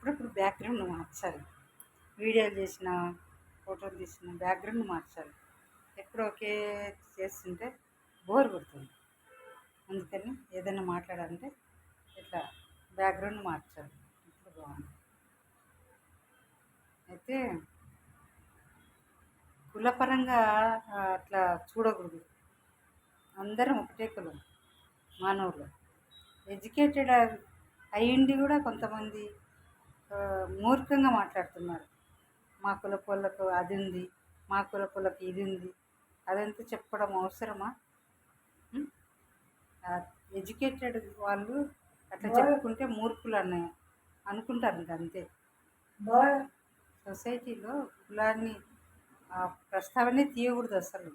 అప్పుడప్పుడు బ్యాక్గ్రౌండ్ మార్చాలి. వీడియోలు చేసిన, ఫోటోలు తీసిన బ్యాక్గ్రౌండ్ మార్చాలి. ఎప్పుడు ఒకే చేస్తుంటే బోర్ కొడుతుంది. అందుకని ఏదైనా మాట్లాడాలంటే ఇట్లా బ్యాక్గ్రౌండ్ మార్చాలి. ఇప్పుడు బాగుంది. అయితే కులపరంగా అట్లా చూడకూడదు. అందరం ఒకటే కులం, మానవులు. ఎడ్యుకేటెడ్ అయ్యుండి కూడా కొంతమంది మూర్ఖంగా మాట్లాడుతున్నారు. మా కులపోళ్ళకు అది ఉంది, మా కులపోళ్ళకి ఇది ఉంది, అదంతా చెప్పడం అవసరమా? ఎడ్యుకేటెడ్ వాళ్ళు అట్లా చెప్పుకుంటే మూర్ఖులు అనుకుంటారు. ఇంకా అంతే. సొసైటీలో కులాన్ని ప్రస్తావనే తీయకూడదు అసలు.